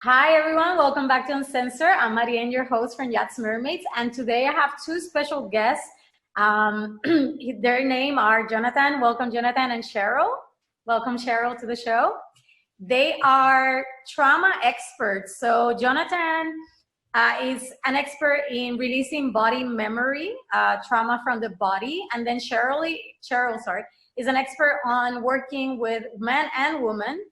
Hi everyone, welcome back to Uncensored. I'm Marien, your host from Yachts Mermaids, and today I have two special guests. Their name are Jonathan. Welcome, Jonathan and Cheryl. Welcome, Cheryl, to the show. They are trauma experts. So Jonathan is an expert in releasing body memory, trauma from the body, and then Cheryl, is an expert on working with men and women.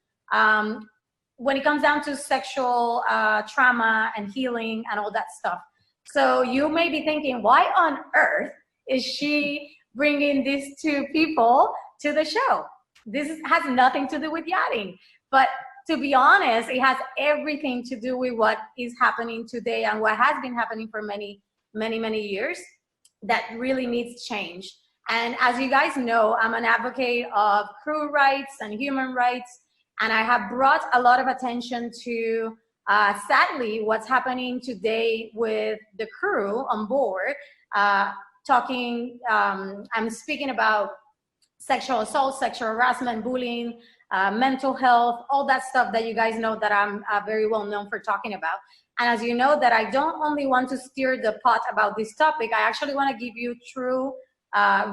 When it comes down to sexual trauma and healing and all that stuff. So you may be thinking, why on earth is she bringing these two people to the show? Has nothing to do with yachting. But to be honest, it has everything to do with what is happening today and what has been happening for many, many, many years that really needs change. And as you guys know, I'm an advocate of crew rights and human rights. And I have brought a lot of attention to, sadly, what's happening today with the crew on board. I'm speaking about sexual assault, sexual harassment, bullying, mental health, all that stuff that you guys know that I'm very well known for talking about. And as you know, that I don't only want to steer the pot about this topic, I actually want to give you true,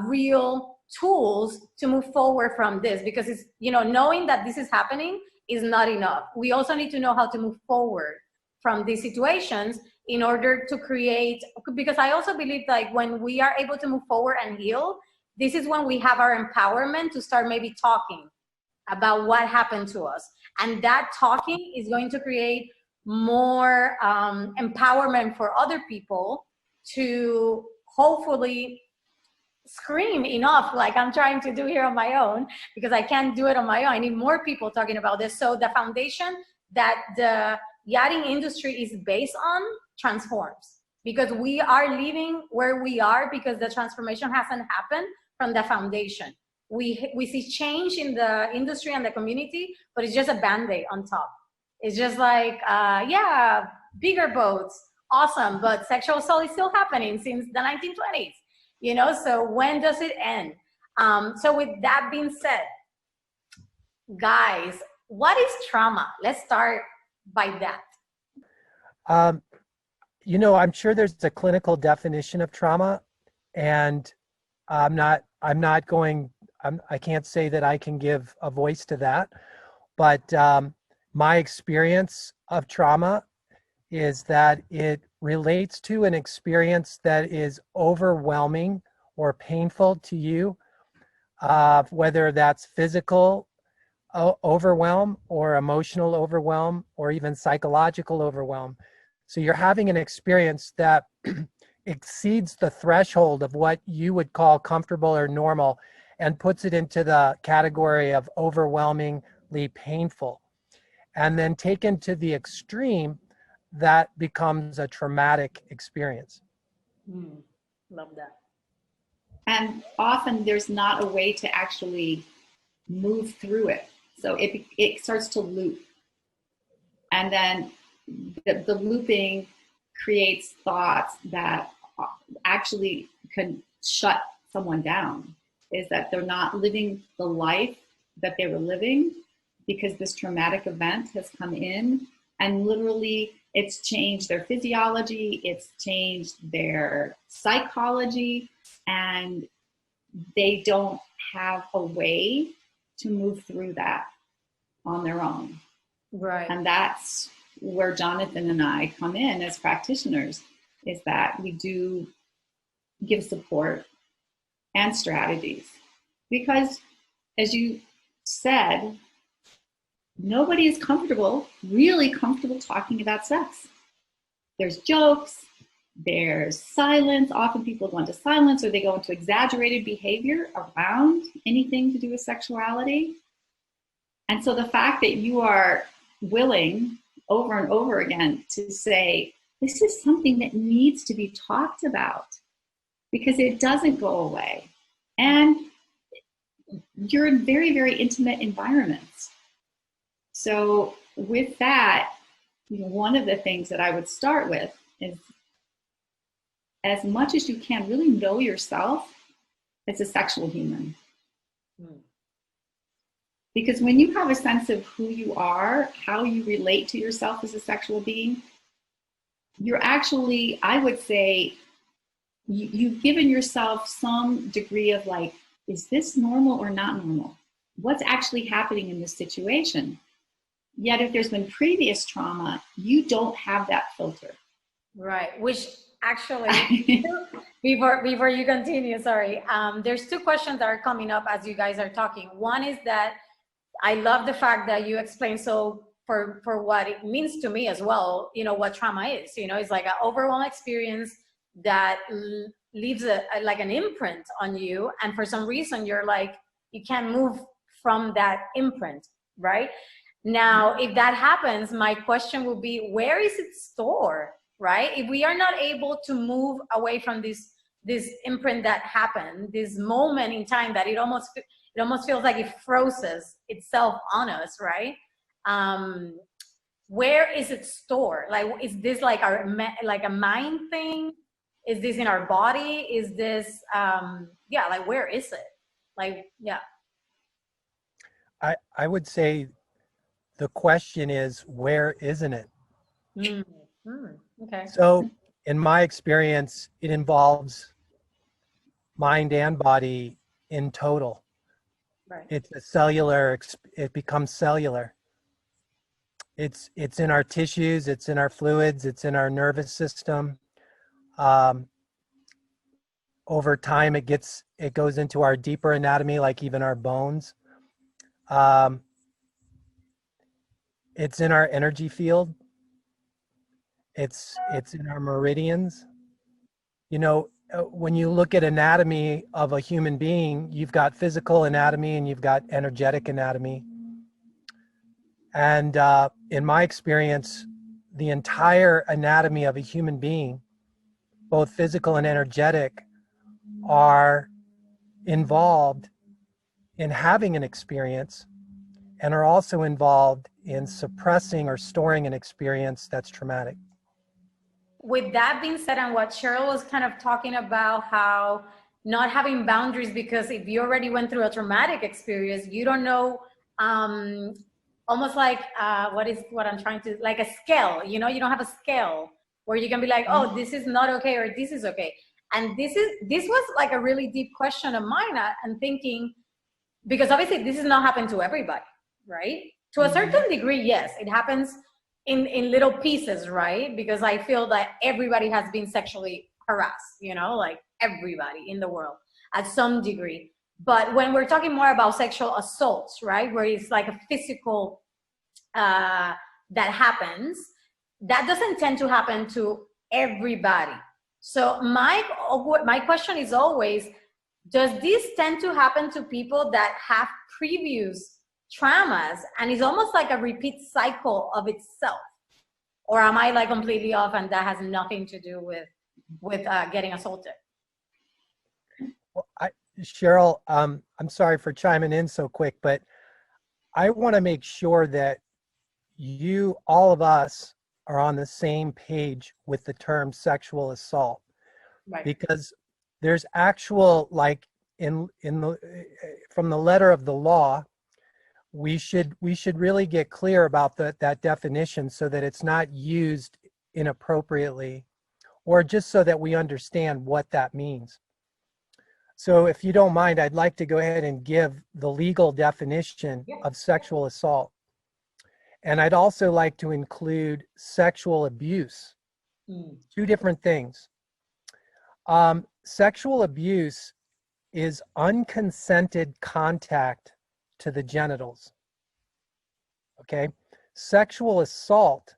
real tools to move forward from this, because it's, knowing that this is happening is not enough. We also need to know how to move forward from these situations in order to create, because I also believe like when we are able to move forward and heal, this is when we have our empowerment to start maybe talking about what happened to us. And that talking is going to create more empowerment for other people to hopefully scream enough, like I'm trying to do here on my own, because I can't do it on my own. I need more people talking about this. So the foundation that the yachting industry is based on transforms, because we are living where we are because the transformation hasn't happened from the foundation. We see change in the industry and the community, but it's just a band-aid on top. It's just like, yeah, bigger boats, awesome, but sexual assault is still happening since the 1920s. So when does it end? So with that being said, guys, what is trauma? Let's start by that. I'm sure there's a clinical definition of trauma, and I can't say that I can give a voice to that, but my experience of trauma is that it relates to an experience that is overwhelming or painful to you, whether that's physical overwhelm or emotional overwhelm or even psychological overwhelm. So you're having an experience that exceeds the threshold of what you would call comfortable or normal and puts it into the category of overwhelmingly painful. And then taken to the extreme, that becomes a traumatic experience. Love that. And often there's not a way to actually move through it. So it starts to loop. And then the looping creates thoughts that actually can shut someone down, is that they're not living the life that they were living because this traumatic event has come in, and literally it's changed their physiology, it's changed their psychology, and they don't have a way to move through that on their own. Right. And that's where Jonathan and I come in as practitioners, is that we do give support and strategies. Because as you said, nobody is really comfortable talking about sex. There's jokes, there's silence. Often people go into silence or they go into exaggerated behavior around anything to do with sexuality. And so the fact that you are willing over and over again to say, this is something that needs to be talked about because it doesn't go away. And you're in very, very intimate environments. So with that, one of the things that I would start with is, as much as you can, really know yourself as a sexual human. Because when you have a sense of who you are, how you relate to yourself as a sexual being, you're actually, I would say, you've given yourself some degree of like, is this normal or not normal? What's actually happening in this situation? Yet if there's been previous trauma, you don't have that filter. Right, which actually, before you continue, sorry, there's two questions that are coming up as you guys are talking. One is that I love the fact that you explained so for what it means to me as well, you know, what trauma is. You know, it's like an overall experience that leaves like an imprint on you, and for some reason you're like, you can't move from that imprint, right? Now, if that happens, my question will be, where is it stored, right? If we are not able to move away from this imprint that happened, this moment in time that it almost feels like it freezes itself on us, right? Where is it stored? Like, is this like like a mind thing? Is this in our body? Is this, yeah, like, where is it? Like, yeah. I would say the question is, where isn't it? Okay. So in my experience, it involves mind and body in total. Right. It's a cellular, it becomes cellular. It's in our tissues, it's in our fluids, it's in our nervous system. Over time, it goes into our deeper anatomy, like even our bones. It's in our energy field. It's in our meridians. You know, when you look at anatomy of a human being, you've got physical anatomy and you've got energetic anatomy. And in my experience, the entire anatomy of a human being, both physical and energetic, are involved in having an experience and are also involved in suppressing or storing an experience that's traumatic. With that being said, and what Cheryl was kind of talking about, how not having boundaries, because if you already went through a traumatic experience, you don't know, almost like, what I'm trying to, like a scale, you know, you don't have a scale where you can be like, oh, this is not okay, or this is okay. And this was like a really deep question of mine, and thinking, because obviously this is not happening to everybody, right? To a certain degree, yes, it happens in little pieces, right? Because I feel that everybody has been sexually harassed, you know, like everybody in the world at some degree. But when we're talking more about sexual assaults, right, where it's like a physical that happens, that doesn't tend to happen to everybody. So my question is always, does this tend to happen to people that have previous traumas, and it's almost like a repeat cycle of itself? Or am I like completely off, and that has nothing to do with getting assaulted? Well, Cheryl, I'm sorry for chiming in so quick, but I want to make sure that all of us, are on the same page with the term sexual assault, Right. Because there's actual, like, from the letter of the law, we should really get clear about that definition, so that it's not used inappropriately, or just so that we understand what that means. So if you don't mind, I'd like to go ahead and give the legal definition of sexual assault. And I'd also like to include sexual abuse. Two different things. Sexual abuse is unconsented contact to the genitals. Okay? Sexual assault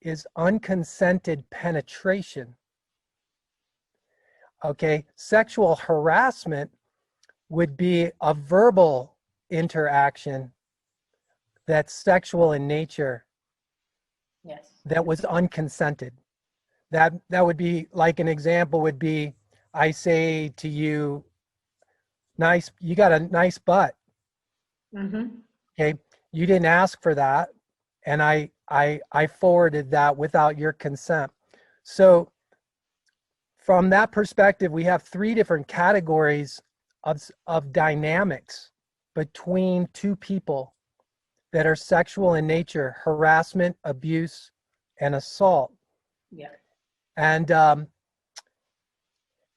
is unconsented penetration. Okay? Sexual harassment would be a verbal interaction that's sexual in nature. Yes. That was unconsented. That would be, like, an example would be, I say to you, you got a nice butt. Okay, you didn't ask for that, and I forwarded that without your consent. So from that perspective, we have three different categories of dynamics between two people that are sexual in nature: harassment, abuse, and assault. Yeah. And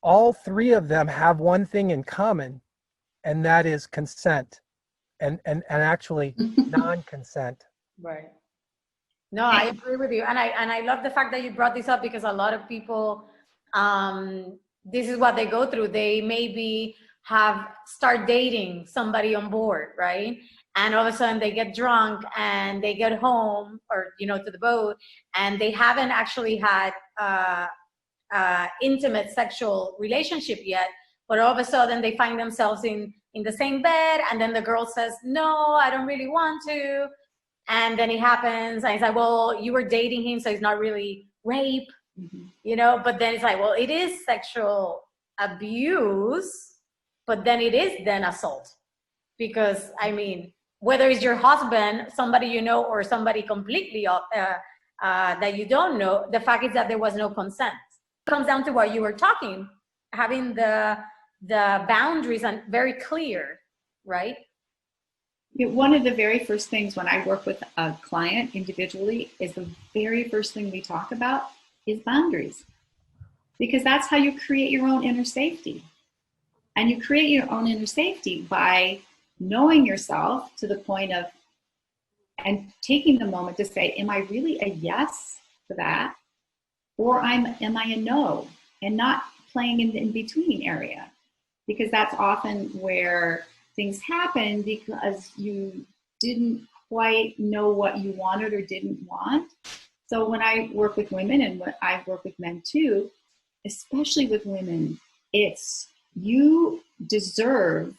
all three of them have one thing in common, and that is consent, and actually non-consent. Right. No, I agree with you. And I love the fact that you brought this up, because a lot of people, this is what they go through. They maybe start dating somebody on board, right? And all of a sudden they get drunk and they get home, or, to the boat, and they haven't actually had intimate sexual relationship yet. But all of a sudden they find themselves in the same bed, and then the girl says, no, I don't really want to. And then it happens, and it's like, well, you were dating him, so it's not really rape, but then it's like, well, it is sexual abuse, but then it is then assault. Because, I mean, whether it's your husband, somebody you know, or somebody completely that you don't know, the fact is that there was no consent. It comes down to what you were talking, having the boundaries and very clear, right? One of the very first things when I work with a client individually is the very first thing we talk about is boundaries, because that's how you create your own inner safety. And you create your own inner safety by knowing yourself to the point of, and taking the moment to say, am I really a yes to that? Or am I a no? And not playing in the in-between area, because that's often where things happen, because you didn't quite know what you wanted or didn't want. So when I work with women, and when I work with men too, especially with women, it's you deserve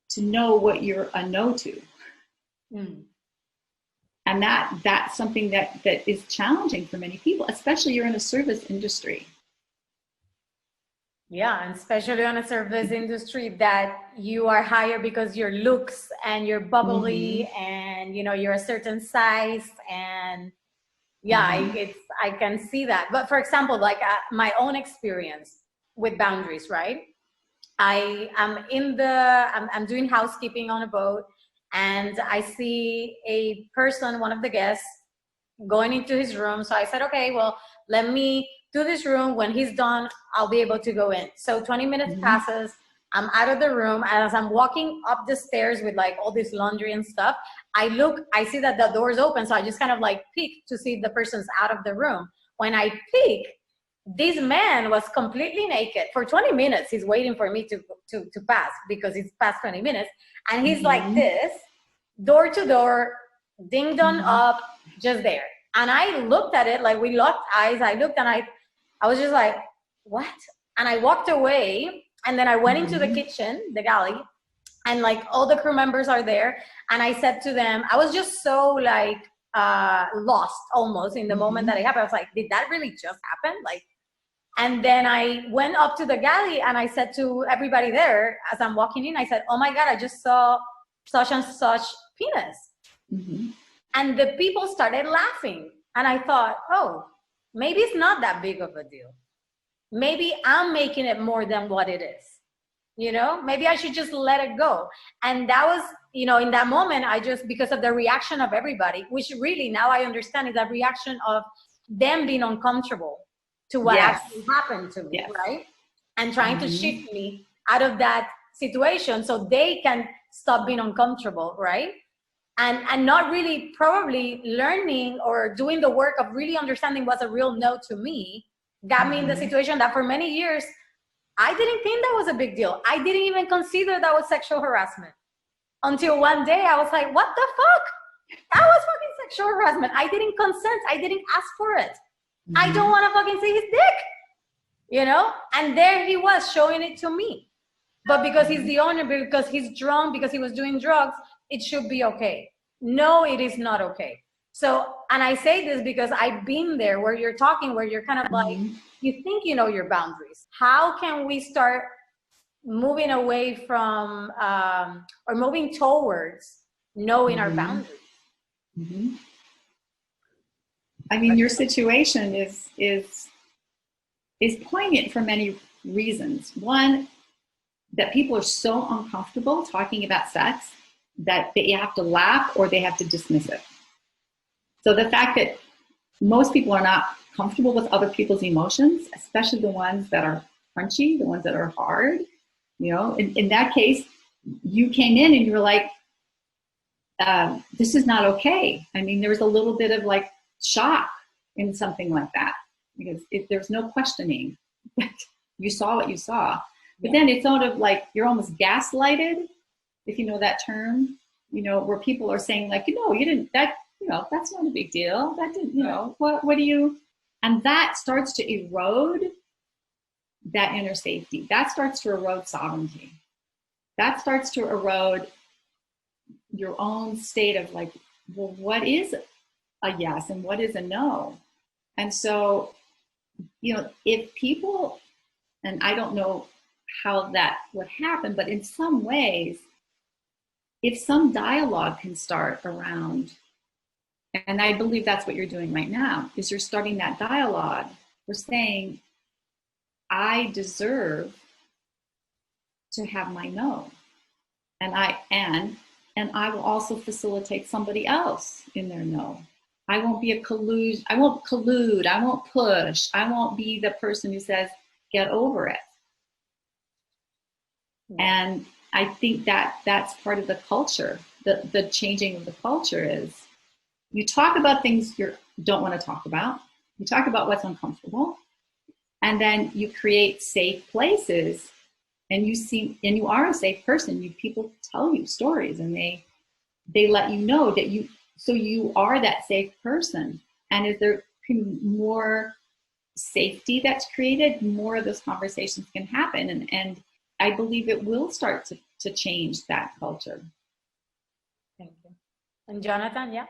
to know what you're a no to. And that's something that is challenging for many people, especially you're in a service industry. Yeah, and especially on a service industry that you are hired because your looks and you're bubbly and you're a certain size, and I can see that. But for example, like my own experience with boundaries, right? I'm doing housekeeping on a boat, and I see a person, one of the guests, going into his room. So I said, okay, well, let me do this room. When he's done, I'll be able to go in. So 20 minutes passes. I'm out of the room. And as I'm walking up the stairs with like all this laundry and stuff, I see that the door's open. So I just kind of like peek to see if the person's out of the room. When I peek, this man was completely naked. For 20 minutes, he's waiting for me to pass, because it's past 20 minutes. And he's like this, door to door, ding dong up, just there. And I looked at it, like we locked eyes. I looked and I was just like, what? And I walked away, and then I went into the kitchen, the galley, and like all the crew members are there. And I said to them, I was just so like lost almost in the moment that it happened. I was like, did that really just happen? Like, and then I went up to the galley and I said to everybody there, as I'm walking in, I said, oh my God, I just saw such and such penis. And the people started laughing. And I thought, oh, maybe it's not that big of a deal. Maybe I'm making it more than what it is. Maybe I should just let it go. And that was, in that moment, because of the reaction of everybody, which really now I understand is that reaction of them being uncomfortable to what actually happened to me, right? And trying to shift me out of that situation so they can stop being uncomfortable, right? And not really probably learning or doing the work of really understanding what's a real no to me got me in the situation that for many years, I didn't think that was a big deal. I didn't even consider that was sexual harassment until one day I was like, what the fuck? That was fucking sexual harassment. I didn't consent. I didn't ask for it. I don't want to fucking see his dick, And there he was showing it to me. But because he's the owner, because he's drunk, because he was doing drugs, it should be okay. No, it is not okay. So, and I say this because I've been there where you're talking, where you're kind of like, you think you know your boundaries. How can we start moving away from, or moving towards knowing our boundaries? I mean, your situation is poignant for many reasons. One, that people are so uncomfortable talking about sex that they have to laugh or they have to dismiss it. So the fact that most people are not comfortable with other people's emotions, especially the ones that are crunchy, the ones that are hard, you know, in that case, you came in and you were like, this is not okay. I mean, there was a little bit of like shock in something like that, because there's no questioning. You saw what you saw. But then it's sort of like you're almost gaslighted, if you know that term, you know, where people are saying like, you know, you didn't, that, you know, that's not a big deal. That didn't, you know, what do you, and that starts to erode that inner safety. That starts to erode sovereignty. That starts to erode your own state of like, well, what is a yes and what is a no? And so, you know, if people, and I don't know how that would happen, but in some ways, if some dialogue can start around, and I believe that's what you're doing right now, is you're starting that dialogue. We're saying, I deserve to have my no. And I will also facilitate somebody else in their no. I won't be I won't collude, I won't push, I won't be the person who says, get over it. And I think that that's part of the culture. The changing of the culture is you talk about things you don't want to talk about. You talk about what's uncomfortable, and then you create safe places. And you are a safe person. People tell you stories, and they let you know that you are that safe person. And if there can be more safety that's created, more of those conversations can happen. And I believe it will start to change that culture. Thank you. And Jonathan, yeah?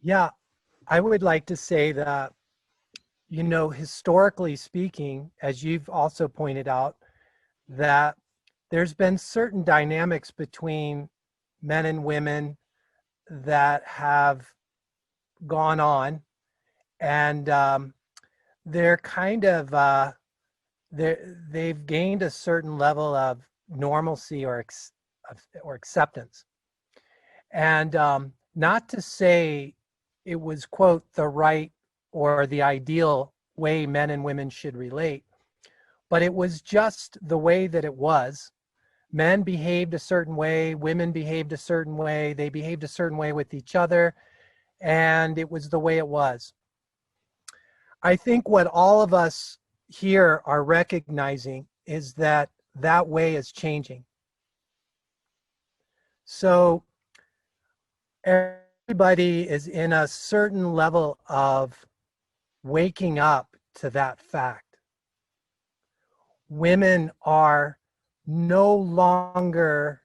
Yeah, I would like to say that, you know, historically speaking, as you've also pointed out, that there's been certain dynamics between men and women that have gone on, and they're kind of they've gained a certain level of normalcy or acceptance. And not to say it was, quote, the right or the ideal way men and women should relate, but it was just the way that it was. Men behaved a certain way, women behaved a certain way, they behaved a certain way with each other, and it was the way it was. I think what all of us here are recognizing is that that way is changing. So everybody is in a certain level of waking up to that fact. Women are no longer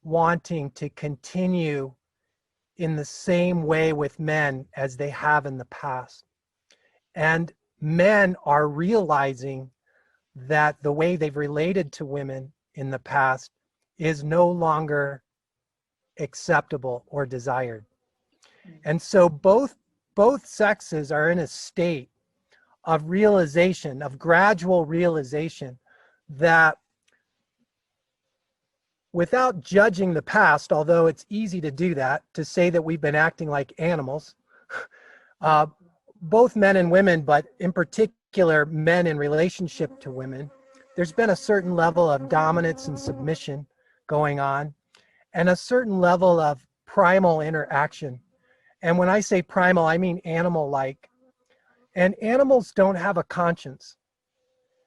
wanting to continue in the same way with men as they have in the past. And men are realizing that the way they've related to women in the past is no longer acceptable or desired. And so both sexes are in a state of realization, of gradual realization, that without judging the past, although it's easy to do that, to say that we've been acting like animals, both men and women, but in particular men in relationship to women, there's been a certain level of dominance and submission going on, and a certain level of primal interaction. And when I say primal, I mean animal-like. And animals don't have a conscience.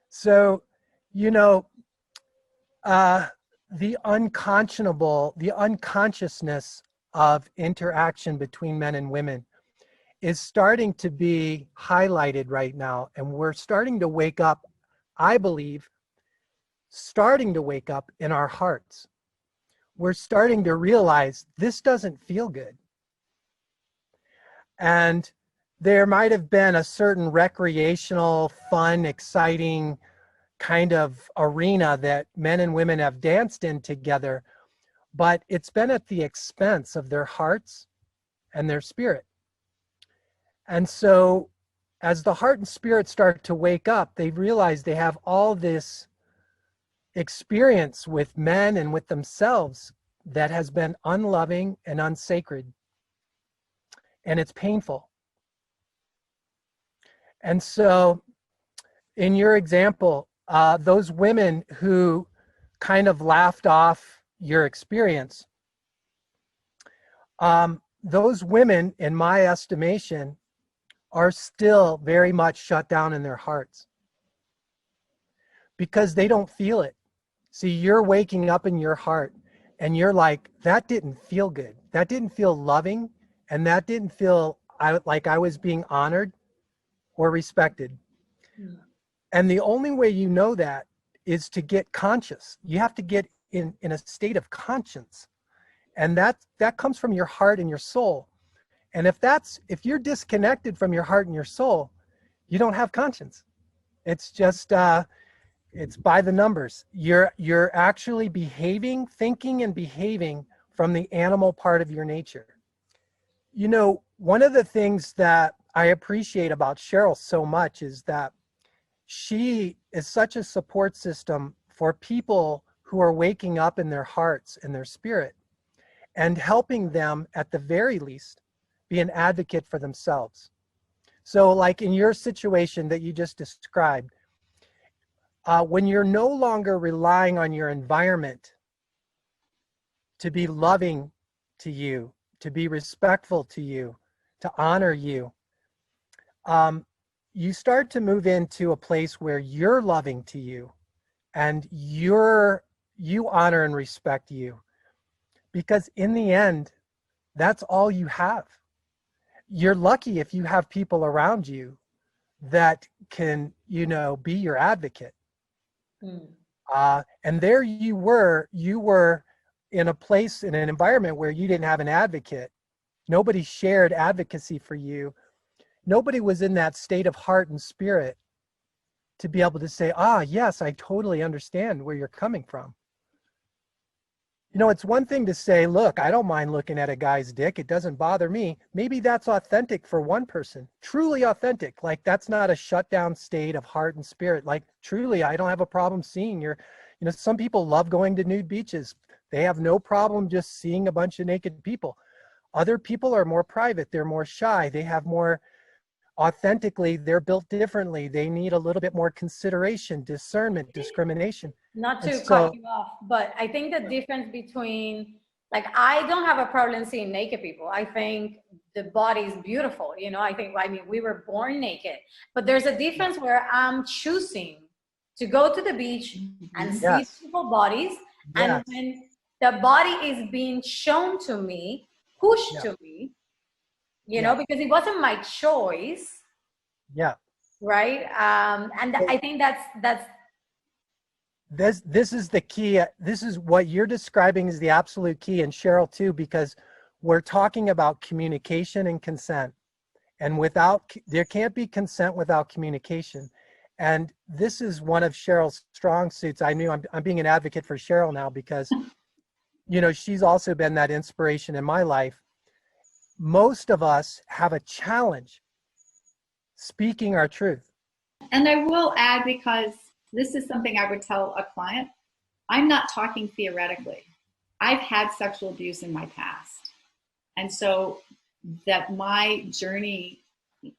So, you know, the unconscionable, the unconsciousness of interaction between men and women is starting to be highlighted right now. And we're starting to wake up, I believe, starting to wake up in our hearts. We're starting to realize this doesn't feel good. And there might have been a certain recreational, fun, exciting kind of arena that men and women have danced in together, but it's been at the expense of their hearts and their spirit. And so as the heart and spirit start to wake up, they realize they have all this experience with men and with themselves that has been unloving and unsacred, and it's painful. And so in your example, those women who kind of laughed off your experience, those women, in my estimation, are still very much shut down in their hearts because they don't feel it. See, you're waking up in your heart and you're like, that didn't feel good. That didn't feel loving. And that didn't feel like I was being honored or respected. Mm. And the only way you know that is to get conscious. You have to get in a state of conscience. And that comes from your heart and your soul. And if you're disconnected from your heart and your soul, you don't have conscience. It's just, it's by the numbers. You're actually thinking and behaving from the animal part of your nature. You know, one of the things that I appreciate about Cheryl so much is that she is such a support system for people who are waking up in their hearts and their spirit, and helping them, at the very least, be an advocate for themselves. So like in your situation that you just described, when you're no longer relying on your environment to be loving to you, to be respectful to you, to honor you, you start to move into a place where you're loving to you and you honor and respect you. Because in the end, that's all you have. You're lucky if you have people around you that can, be your advocate. Mm. And there you were in a place, in an environment where you didn't have an advocate. Nobody shared advocacy for you. Nobody was in that state of heart and spirit to be able to say, yes, I totally understand where you're coming from. It's one thing to say, look, I don't mind looking at a guy's dick. It doesn't bother me. Maybe that's authentic for one person, truly authentic. Like that's not a shut down state of heart and spirit. Like truly, I don't have a problem seeing some people love going to nude beaches. They have no problem just seeing a bunch of naked people. Other people are more private. They're more shy. They have more authentically, they're built differently. They need a little bit more consideration, discernment, discrimination. Not to cut you off, but I think the difference between, like, I don't have a problem seeing naked people. I think the body is beautiful. I mean, we were born naked, but there's a difference where I'm choosing to go to the beach and see people's bodies. And when the body is being shown to me, pushed to me, because it wasn't my choice. Yeah. Right. And I think that's this is the key. This is what you're describing is the absolute key, and Cheryl too, because we're talking about communication and consent, and there can't be consent without communication. And this is one of Cheryl's strong suits. I'm being an advocate for Cheryl now because, she's also been that inspiration in my life. Most of us have a challenge speaking our truth. And I will add, because this is something I would tell a client, I'm not talking theoretically. I've had sexual abuse in my past. And so that my journey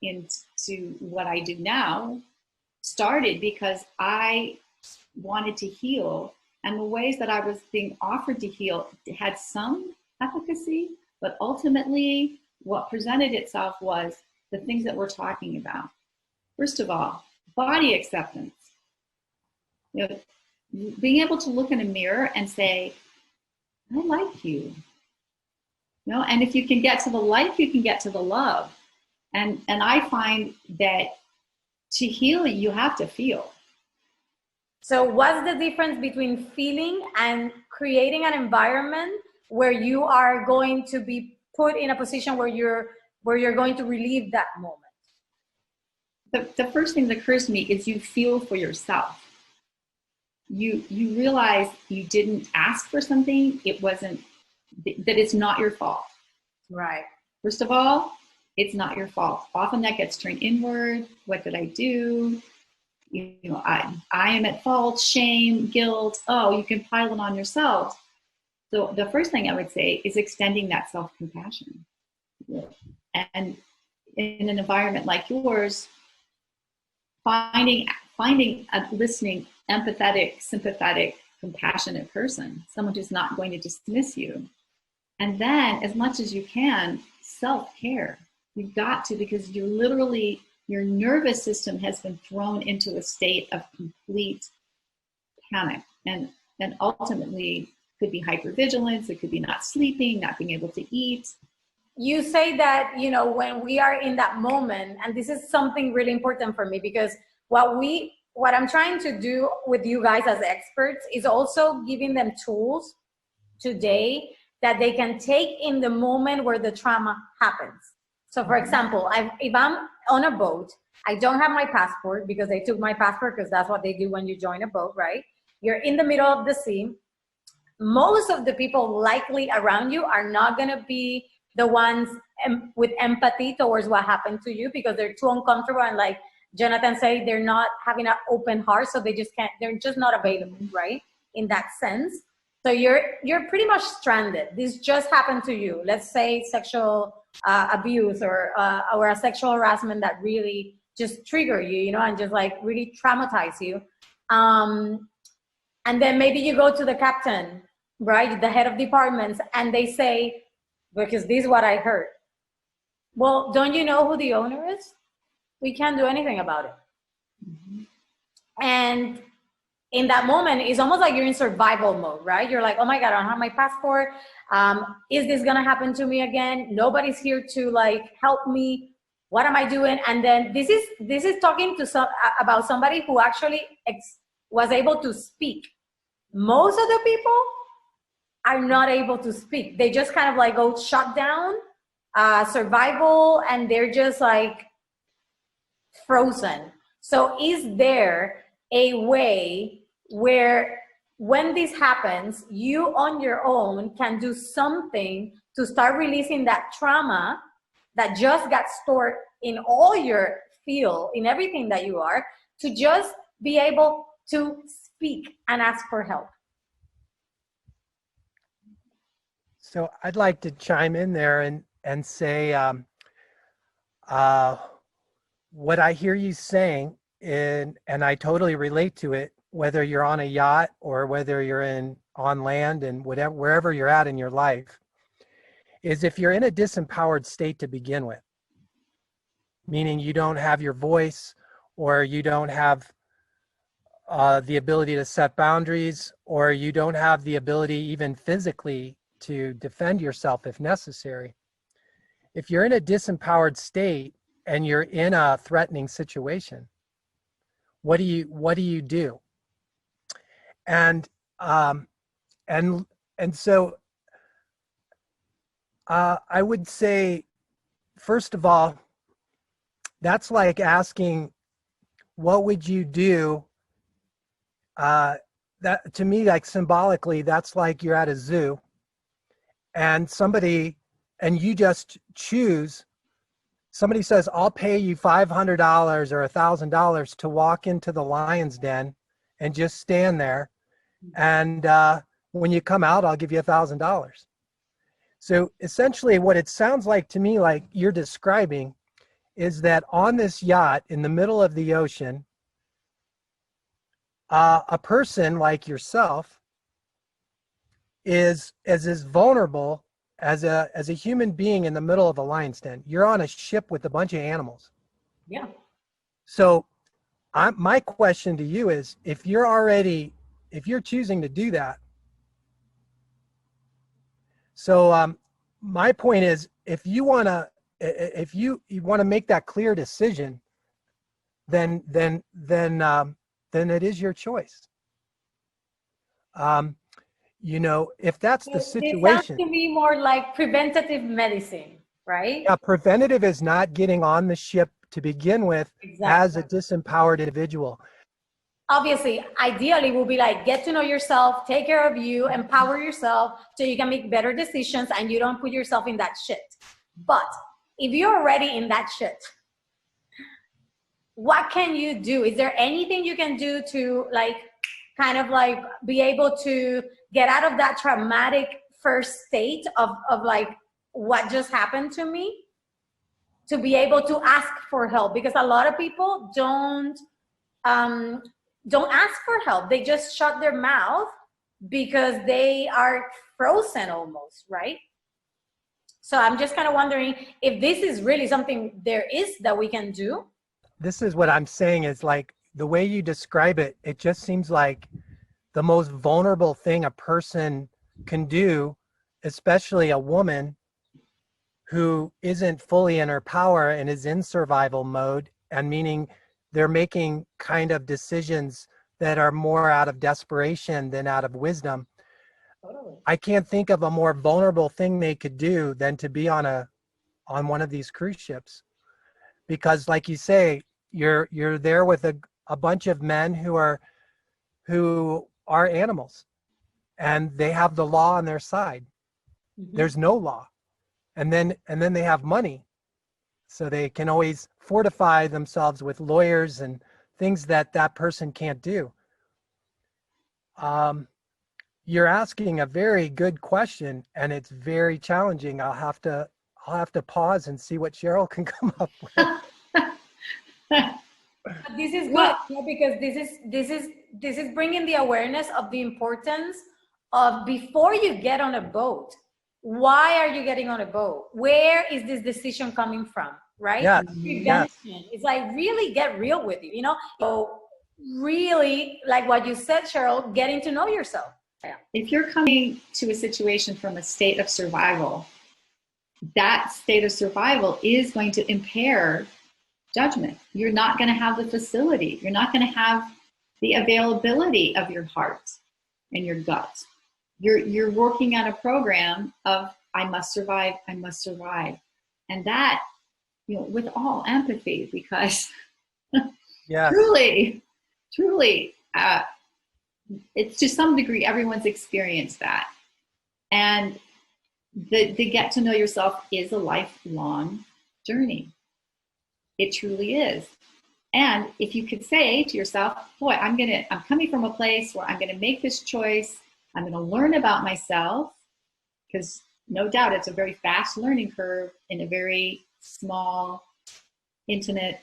into what I do now started because I wanted to heal. And the ways that I was being offered to heal had some efficacy, but ultimately what presented itself was the things that we're talking about. First of all, body acceptance. Being able to look in a mirror and say, I like you. And if you can get to the like, you can get to the love. And I find that to heal, you have to feel. So what's the difference between feeling and creating an environment where you are going to be put in a position where you're going to relieve that moment? The first thing that occurs to me is you feel for yourself. You realize you didn't ask for something. It wasn't, that it's not your fault. Right. First of all, it's not your fault. Often that gets turned inward. What did I do? I am at fault, shame, guilt. Oh, you can pile it on yourself. So the first thing I would say is extending that self-compassion. And in an environment like yours, finding a listening, empathetic, sympathetic, compassionate person, someone who's not going to dismiss you. And then, as much as you can, self-care. You've got to, because you're literally, your nervous system has been thrown into a state of complete panic. And ultimately, could be hypervigilance, it could be not sleeping, not being able to eat. You say that, you know, when we are in that moment, and this is something really important for me, because what I'm trying to do with you guys as experts is also giving them tools today that they can take in the moment where the trauma happens. So for example, if I'm on a boat, I don't have my passport because they took my passport, because that's what they do when you join a boat, right? You're in the middle of the sea. Most of the people likely around you are not gonna be the ones with empathy towards what happened to you, because they're too uncomfortable, and like Jonathan said, they're not having an open heart, so they just can't, they're just not available, right? In that sense. So you're pretty much stranded. This just happened to you. Let's say sexual abuse or a sexual harassment that really just trigger you, you know, and just like really traumatize you. And then maybe you go to the captain, right? The head of departments, and they say, because this is what I heard. Well, don't you know who the owner is? We can't do anything about it. And in that moment, it's almost like you're in survival mode, right? You're like, oh my God, I don't have my passport. Is this gonna happen to me again? Nobody's here to like help me. What am I doing? And then this is talking to about somebody who actually was able to speak. Most of the people are not able to speak. They just kind of like go shut down, survival, and they're just like frozen. So is there a way where when this happens, you on your own can do something to start releasing that trauma that just got stored in all your field, in everything that you are, to just be able to speak and ask for help? So I'd like to chime in there and say what I hear you saying, and I totally relate to it, whether you're on a yacht or whether you're on land and wherever you're at in your life, is if you're in a disempowered state to begin with, meaning you don't have your voice, or you don't have the ability to set boundaries, or you don't have the ability even physically to defend yourself if necessary. If you're in a disempowered state and you're in a threatening situation, what do you do? And so I would say, first of all, that's like asking, what would you do? That, to me, like symbolically, that's like you're at a zoo and you just choose. Somebody says, I'll pay you $500 or $1,000 to walk into the lion's den and just stand there. And when you come out, I'll give you $1,000. So essentially what it sounds like to me, like you're describing, is that on this yacht in the middle of the ocean, a person like yourself is as vulnerable as a human being in the middle of a lion's den. You're on a ship with a bunch of animals. Yeah. So my question to you is, if you're choosing to do that. So my point is, if you want to make that clear decision, then it is your choice. You know, if that's the situation. It sounds to me more like preventative medicine, right? Yeah, preventative is not getting on the ship to begin with. Exactly. As a disempowered individual. Obviously, ideally, will be like, get to know yourself, take care of you, empower yourself so you can make better decisions and you don't put yourself in that shit. But if you're already in that shit, what can you do? Is there anything you can do to like kind of like be able to get out of that traumatic first state of like what just happened to me, to be able to ask for help, because a lot of people don't ask for help. They just shut their mouth because they are frozen almost, right? So I'm just kind of wondering if this is really something there is that we can do. This is what I'm saying is like the way you describe it, it just seems like the most vulnerable thing a person can do, especially a woman who isn't fully in her power and is in survival mode, and meaning they're making kind of decisions that are more out of desperation than out of wisdom. Totally. I can't think of a more vulnerable thing they could do than to be on one of these cruise ships, because like you say, you're there with a bunch of men who are animals, and they have the law on their side. Mm-hmm. There's no law, and then they have money, so they can always fortify themselves with lawyers and things that person can't do. You're asking a very good question, and it's very challenging. I'll have to pause and see what Cheryl can come up with. But this is good, because this is bringing the awareness of the importance of, before you get on a boat, why are you getting on a boat? Where is this decision coming from, right? Yes. Prevention. It's like, really get real with you, So really, like what you said, Cheryl, getting to know yourself. Yeah. If you're coming to a situation from a state of survival, that state of survival is going to impair judgment. You're not going to have the facility. You're not going to have the availability of your heart and your gut. You're working on a program of, I must survive, I must survive. And that, with all empathy, because truly, it's to some degree, everyone's experienced that. And the get to know yourself is a lifelong journey. It truly is. And if you could say to yourself, boy, I'm coming from a place where I'm going to make this choice. I'm going to learn about myself, because no doubt it's a very fast learning curve in a very small, intimate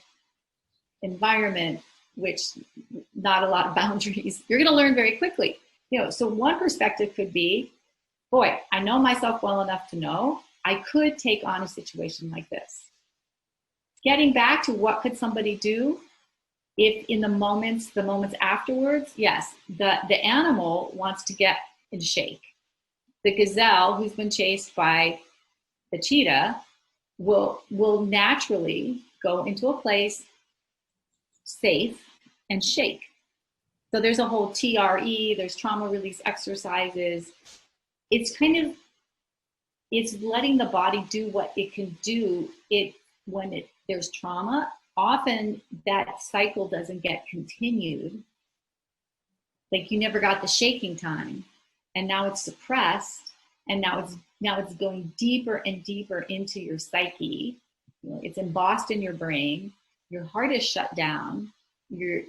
environment, which not a lot of boundaries. You're going to learn very quickly. So one perspective could be, boy, I know myself well enough to know I could take on a situation like this. Getting back to what could somebody do if in the moments afterwards, yes, the animal wants to get in shake. The gazelle who's been chased by the cheetah will naturally go into a place safe and shake. So there's a whole TRE, there's trauma release exercises. It's letting the body do what it can do. When there's trauma, often that cycle doesn't get continued. Like, you never got the shaking time, and now it's suppressed, and now it's going deeper and deeper into your psyche. It's embossed in your brain. Your heart is shut down. You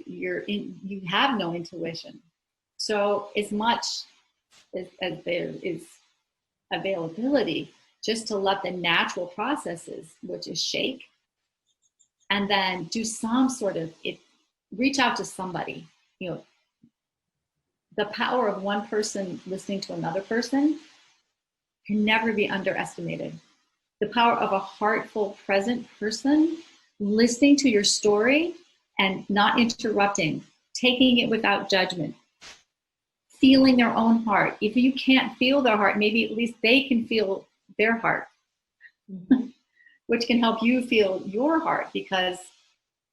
have no intuition. So as much as there is availability, just to let the natural processes, which is shake, and then do some sort of reach out to somebody. The power of one person listening to another person can never be underestimated. The power of a heartful, present person listening to your story and not interrupting, taking it without judgment, feeling their own heart. If you can't feel their heart, maybe at least they can feel their heart, which can help you feel your heart, because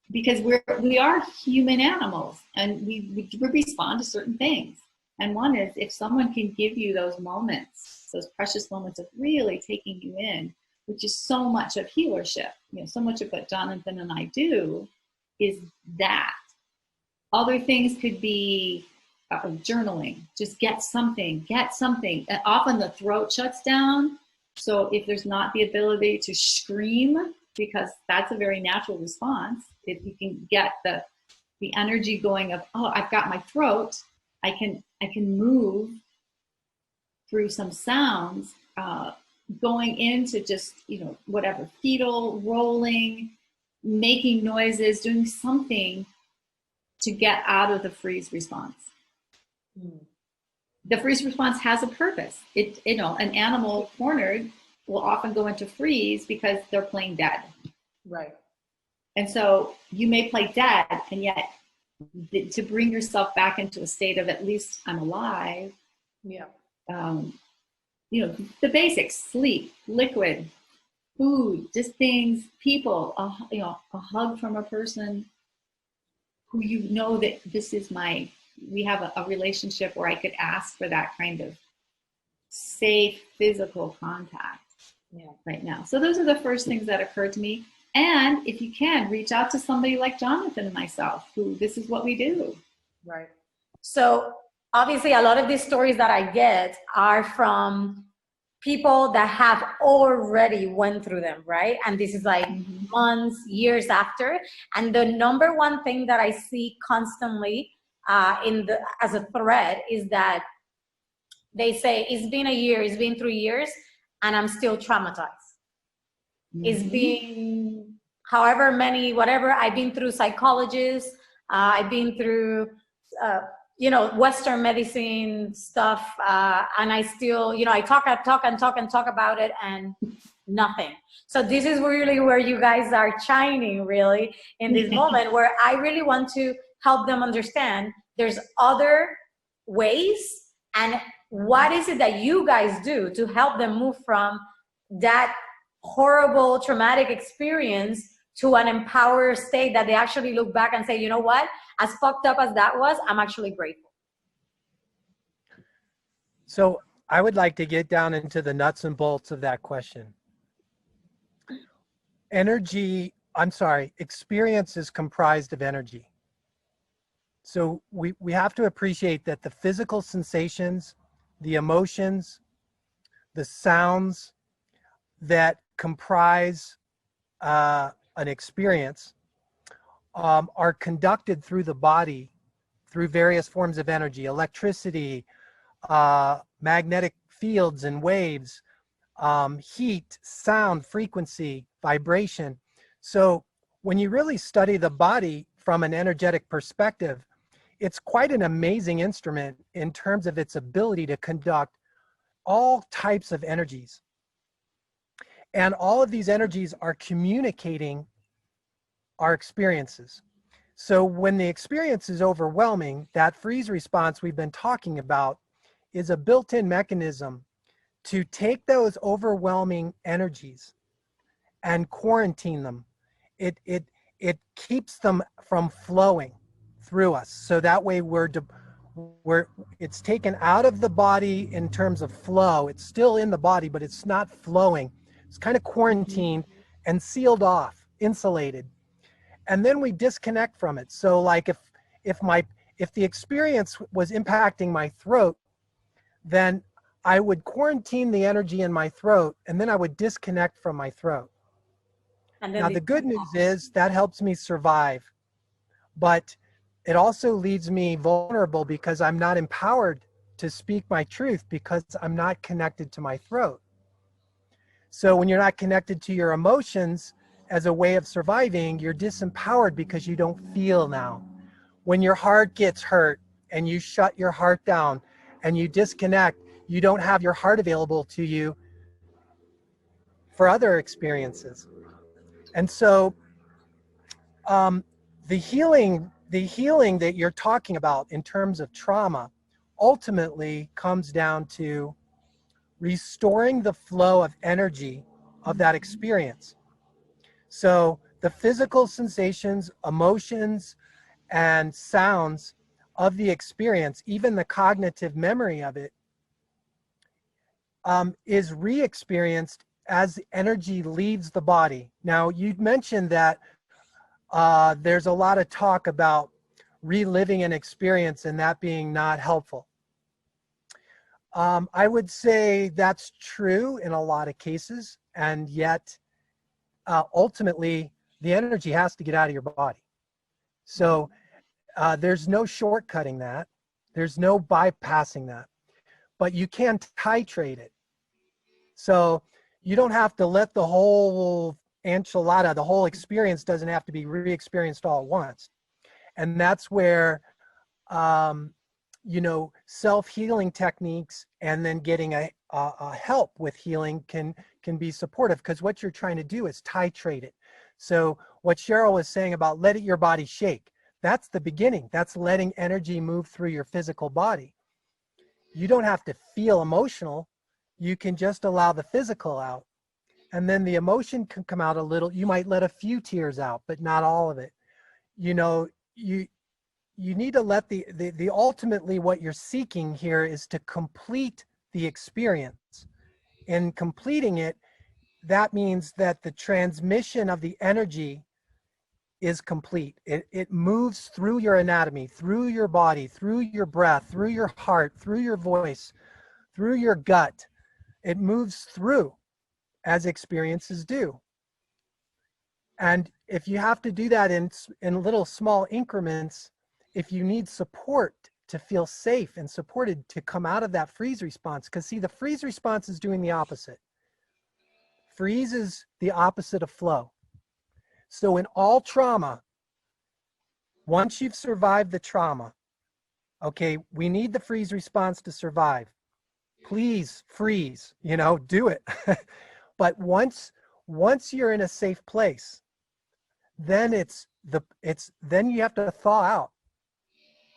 we are human animals, and we respond to certain things. And one is, if someone can give you those moments, those precious moments of really taking you in, which is so much of healership, so much of what Jonathan and I do is that. Other things could be journaling. Just get something. And often the throat shuts down. So if there's not the ability to scream, because that's a very natural response, if you can get the energy going of, oh, I've got my throat, I can move through some sounds, going into just, whatever, fetal, rolling, making noises, doing something to get out of the freeze response. The freeze response has a purpose. An animal cornered will often go into freeze because they're playing dead. Right. And so you may play dead, and yet to bring yourself back into a state of at least I'm alive. Yeah. The basics: sleep, liquid, food, just things, people, a hug from a person who that this is we have a relationship where I could ask for that kind of safe physical contact right now. So those are the first things that occurred to me. And if you can, reach out to somebody like Jonathan and myself, who this is what we do. Right. So obviously a lot of these stories that I get are from people that have already went through them, right? And this is like months, years after. And the number one thing that I see constantly as a thread is that they say, it's been a year, it's been 3 years, and I'm still traumatized. It's been however many, whatever, I've been through psychologists, I've been through, Western medicine stuff, and I still, I talk about it and nothing. So this is really where you guys are shining, really, in this moment, where I really want to help them understand there's other ways, and what is it that you guys do to help them move from that horrible traumatic experience to an empowered state that they actually look back and say, you know what, as fucked up as that was, I'm actually grateful. So I would like to get down into the nuts and bolts of that question. Experience is comprised of energy. So we have to appreciate that the physical sensations, the emotions, the sounds that comprise an experience are conducted through the body through various forms of energy: electricity, magnetic fields and waves, heat, sound, frequency, vibration. So when you really study the body from an energetic perspective, it's quite an amazing instrument in terms of its ability to conduct all types of energies. And all of these energies are communicating our experiences. So when the experience is overwhelming, that freeze response we've been talking about is a built-in mechanism to take those overwhelming energies and quarantine them. It keeps them from flowing through us. So that way it's taken out of the body in terms of flow. It's still in the body, but it's not flowing. It's kind of quarantined and sealed off, insulated. And then we disconnect from it. So like if the experience was impacting my throat, then I would quarantine the energy in my throat, and then I would disconnect from my throat. Now the good news is that helps me survive, but it also leaves me vulnerable because I'm not empowered to speak my truth because I'm not connected to my throat. So when you're not connected to your emotions as a way of surviving, you're disempowered because you don't feel now. When your heart gets hurt and you shut your heart down and you disconnect, you don't have your heart available to you for other experiences. And so the healing that you're talking about in terms of trauma ultimately comes down to restoring the flow of energy of that experience. So the physical sensations, emotions, and sounds of the experience, even the cognitive memory of it, is re-experienced as energy leaves the body. Now, you mentioned that there's a lot of talk about reliving an experience and that being not helpful. I would say that's true in a lot of cases, and yet ultimately the energy has to get out of your body. So there's no shortcutting that. There's no bypassing that. but you can titrate it. So you don't have to let the whole enchilada, the whole experience doesn't have to be re-experienced all at once. And that's where, you know, self-healing techniques and then getting a help with healing can be supportive, because what you're trying to do is titrate it. So what Cheryl was saying about letting your body shake, that's the beginning. That's letting energy move through your physical body. You don't have to feel emotional. You can just allow the physical out. And then the emotion can come out a little. You might let a few tears out, but not all of it. You know, you need to let the ultimately what you're seeking here is to complete the experience. In completing it, that means that the transmission of the energy is complete. It moves through your anatomy, through your body, through your breath, through your heart, through your voice, through your gut. It moves through as experiences do. And if you have to do that in little small increments, if you need support to feel safe and supported to come out of that freeze response, because see, the freeze response is doing the opposite. Freeze is the opposite of flow. So in all trauma, once you've survived the trauma, okay, we need the freeze response to survive. Please freeze, you know, do it. But once you're in a safe place, then then you have to thaw out.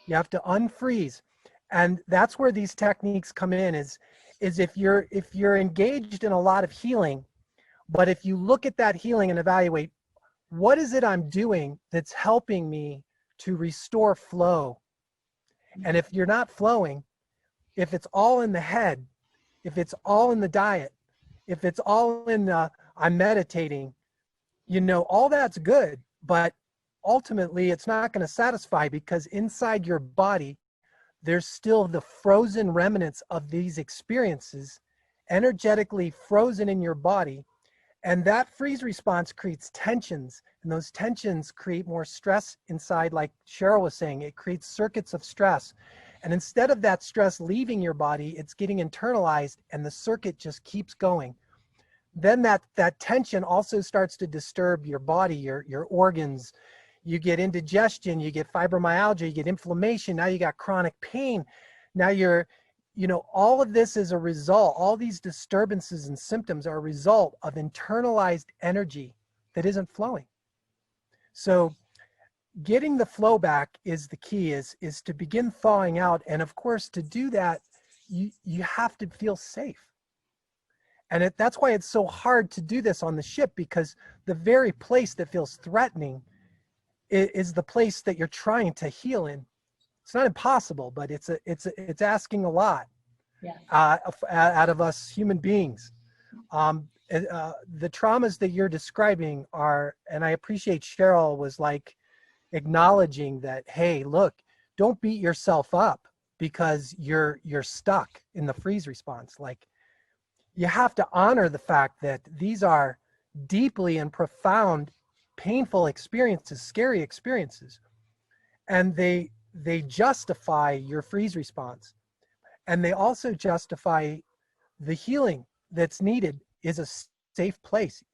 You have to unfreeze. And that's where these techniques come in, is if you're engaged in a lot of healing, but if you look at that healing and evaluate, what is it I'm doing that's helping me to restore flow? And if you're not flowing, if it's all in the head, if it's all in the diet, if it's all in I'm meditating, you know, all that's good, but ultimately it's not going to satisfy, because inside your body, there's still the frozen remnants of these experiences, energetically frozen in your body. And that freeze response creates tensions, and those tensions create more stress inside. Like Cheryl was saying, it creates circuits of stress. And instead of that stress leaving your body, it's getting internalized, and the circuit just keeps going. Then that tension also starts to disturb your body, your organs. You get indigestion, you get fibromyalgia, you get inflammation. Now you got chronic pain. Now you know, all of this is a result, all these disturbances and symptoms are a result of internalized energy that isn't flowing. So getting the flow back is the key, is to begin thawing out. And of course, to do that, you have to feel safe. And that's why it's so hard to do this on the ship, because the very place that feels threatening is the place that you're trying to heal in. It's not impossible, but it's asking a lot out of us human beings. The traumas that you're describing are, and I appreciate Cheryl was like acknowledging that, hey, look, don't beat yourself up because you're stuck in the freeze response. Like, you have to honor the fact that these are deeply and profound, painful experiences, scary experiences, and they justify your freeze response. And they also justify the healing that's needed is a safe place.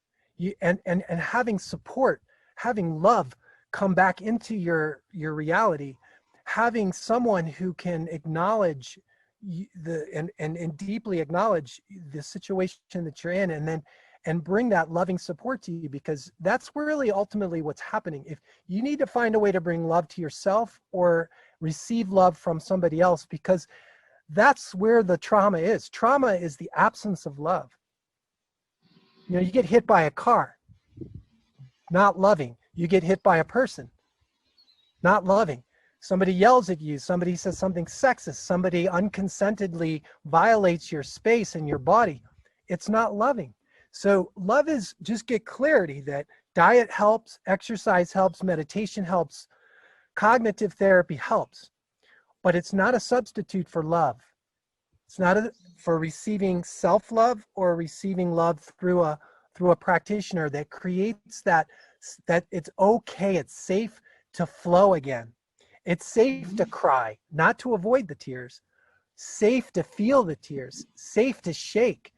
And having support, having love come back into your reality, having someone who can acknowledge and deeply acknowledge the situation that you're in, and bring that loving support to you, because that's really ultimately what's happening. If you need to find a way to bring love to yourself or receive love from somebody else, because that's where the trauma is. Trauma is the absence of love. You know, you get hit by a car, not loving. You get hit by a person, not loving. Somebody yells at you, somebody says something sexist, somebody unconsentedly violates your space and your body. It's not loving. So love is, just get clarity that diet helps, exercise helps, meditation helps, cognitive therapy helps, but it's not a substitute for love. It's not for receiving self-love or receiving love through a practitioner that creates that it's okay, it's safe to flow again. It's safe to cry, not to avoid the tears, safe to feel the tears, safe to shake,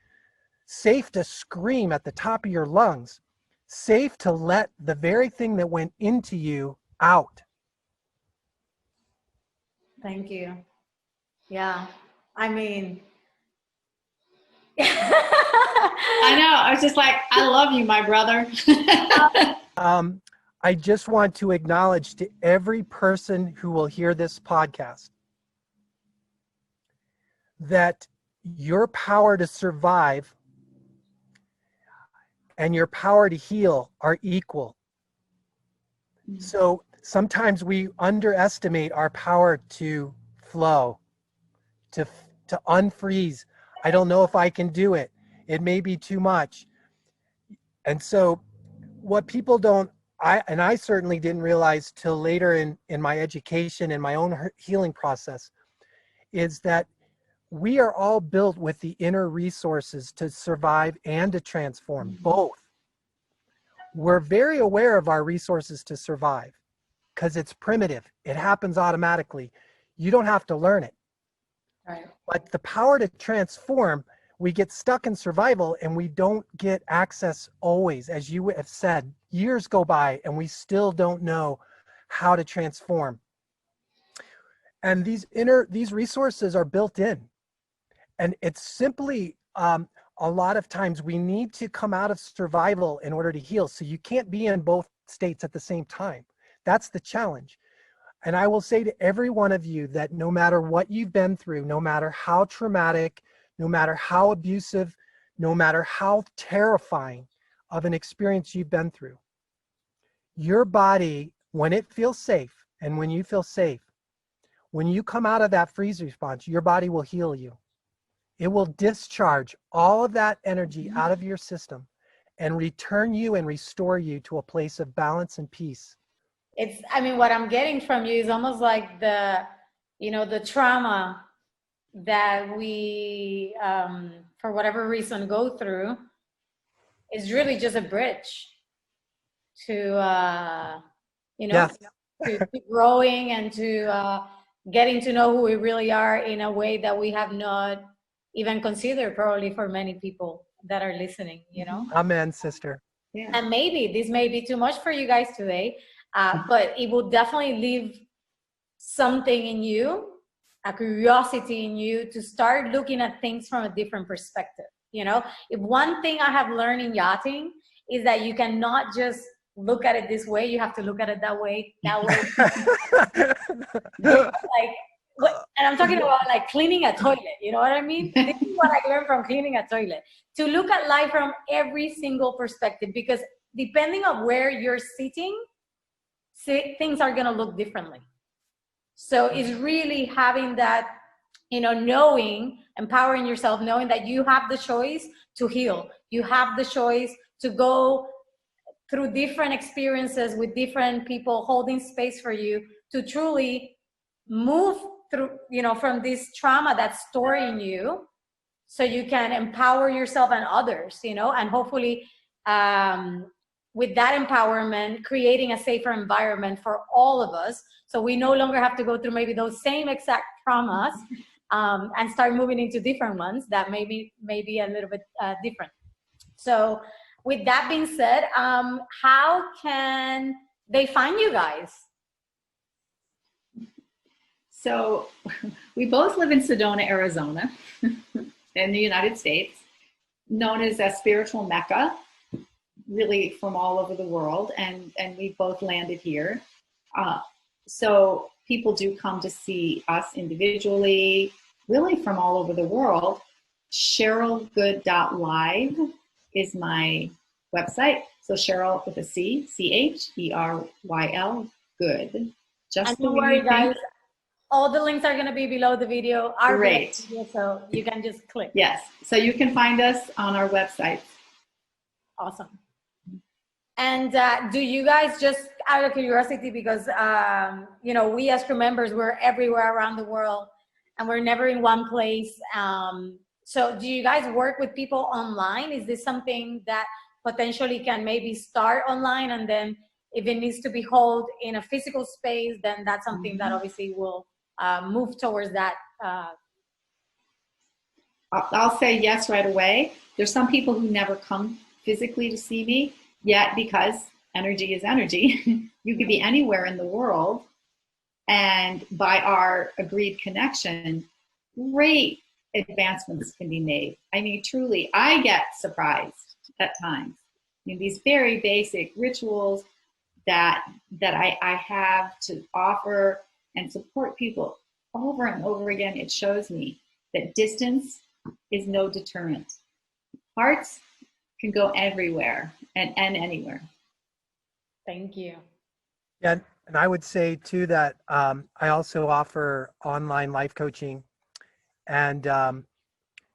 safe to scream at the top of your lungs, safe to let the very thing that went into you out. Thank you. Yeah. I mean, I know. I was just like, I love you, my brother. I just want to acknowledge to every person who will hear this podcast that your power to survive and your power to heal are equal. So sometimes we underestimate our power to flow, to unfreeze. I don't know if I can do it. It may be too much. And so what people don't, I certainly didn't realize till later in my education and my own healing process, is that we are all built with the inner resources to survive and to transform, both. We're very aware of our resources to survive because it's primitive. It happens automatically. You don't have to learn it. right. But the power to transform, we get stuck in survival and we don't get access always. As you have said, years go by and we still don't know how to transform. And these resources are built in. And it's simply, a lot of times we need to come out of survival in order to heal. So you can't be in both states at the same time. That's the challenge. And I will say to every one of you that no matter what you've been through, no matter how traumatic, no matter how abusive, no matter how terrifying of an experience you've been through, your body, when it feels safe and when you feel safe, when you come out of that freeze response, your body will heal you. It will discharge all of that energy out of your system and return you and restore you to a place of balance and peace. It's, I mean, what I'm getting from you is almost like the trauma that we, for whatever reason, go through is really just a bridge to, Yes. to growing and to getting to know who we really are in a way that we have not even considered, probably, for many people that are listening, Amen, sister. Yeah. And maybe this may be too much for you guys today, but it will definitely leave something in you, a curiosity in you to start looking at things from a different perspective. If one thing I have learned in yachting is that you cannot just look at it this way, you have to look at it that way. And I'm talking about like cleaning a toilet, you know what I mean? This is what I learned from cleaning a toilet, to look at life from every single perspective, because depending on where you're sitting, things are going to look differently. So it's really having that, knowing, empowering yourself, knowing that you have the choice to heal. You have the choice to go through different experiences with different people holding space for you to truly move through, from this trauma that's stored in you, so you can empower yourself and others, and hopefully with that empowerment, creating a safer environment for all of us, so we no longer have to go through maybe those same exact traumas and start moving into different ones that may be a little bit different. So with that being said, how can they find you guys? So we both live in Sedona, Arizona, in the United States, known as a spiritual Mecca, really from all over the world. And we both landed here. So people do come to see us individually, really from all over the world. CherylGood.live is my website. So Cheryl with a C, CHERYL, good. Just and don't worry, guys. All the links are going to be below the video. Great. Video, so you can just click. Yes. So you can find us on our website. Awesome. And do you guys, just out of curiosity, because, we as crew members, we're everywhere around the world and we're never in one place. So do you guys work with people online? Is this something that potentially can maybe start online, and then if it needs to be held in a physical space, then that's something that obviously will move towards that I'll say yes right away. There's some people who never come physically to see me yet because energy is energy. You could be anywhere in the world, and by our agreed connection, great advancements can be made. I mean, truly, I get surprised at times. You know, these very basic rituals that I have to offer and support people over and over again. It shows me that distance is no deterrent. Hearts can go everywhere and anywhere. Thank you. Yeah, and I would say too that I also offer online life coaching, and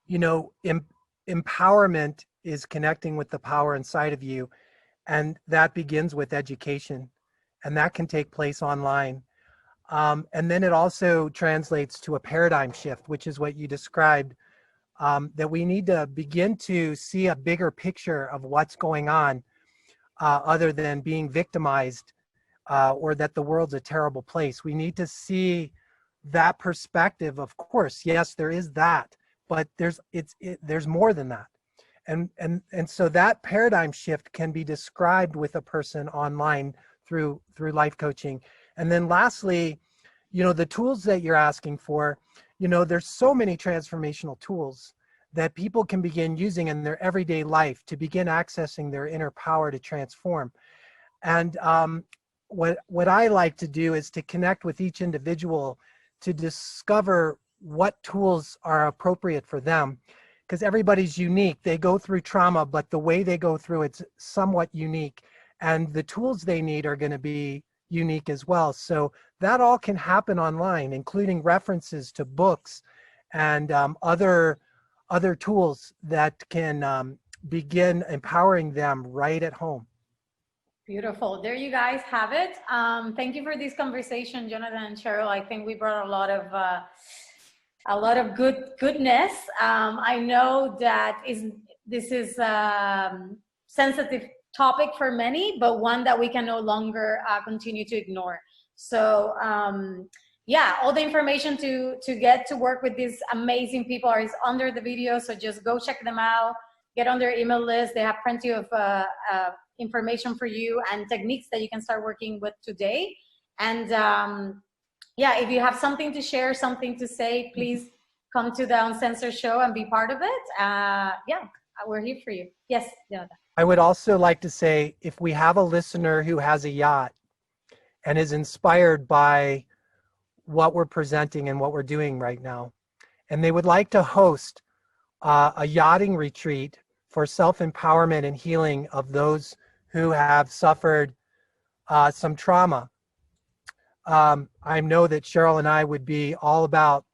you know, empowerment is connecting with the power inside of you, and that begins with education, and that can take place online. And then it also translates to a paradigm shift, which is what you described, that we need to begin to see a bigger picture of what's going on, other than being victimized, or that the world's a terrible place. We need to see that perspective. Of course, yes, there is that, but there's more than that. And so that paradigm shift can be described with a person online through life coaching. And then lastly, you know, the tools that you're asking for, you know, there's so many transformational tools that people can begin using in their everyday life to begin accessing their inner power to transform. And what I like to do is to connect with each individual to discover what tools are appropriate for them, because everybody's unique. They go through trauma, but the way they go through it's somewhat unique, and the tools they need are going to be unique as well. So that all can happen online, including references to books and other tools that can begin empowering them right at home. Beautiful. There you guys have it. Thank you for this conversation, Jonathan and Cheryl. I think we brought a lot of goodness. I know that this is sensitive topic for many, but one that we can no longer continue to ignore. So yeah, all the information to get to work with these amazing people is under the video. So just go check them out, get on their email list. They have plenty of information for you and techniques that you can start working with today. And yeah, if you have something to share, something to say, please come to the Uncensored show and be part of it. Yeah, we're here for you. Yes, Jonathan. I would also like to say, if we have a listener who has a yacht and is inspired by what we're presenting and what we're doing right now, and they would like to host a yachting retreat for self-empowerment and healing of those who have suffered some trauma, I know that Cheryl and I would be all about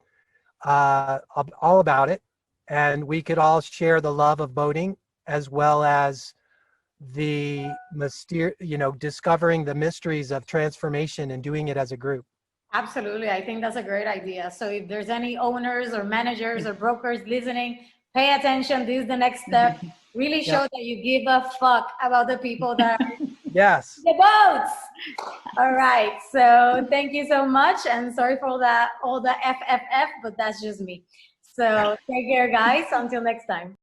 it, and we could all share the love of boating as well as the discovering the mysteries of transformation and doing it as a group. Absolutely. I think that's a great idea. So if there's any owners or managers or brokers listening, pay attention. This is the next step. Really show that you give a fuck about the people that are yes. the boats. All right. So thank you so much. And sorry for all the FFF, but that's just me. So take care, guys. Until next time.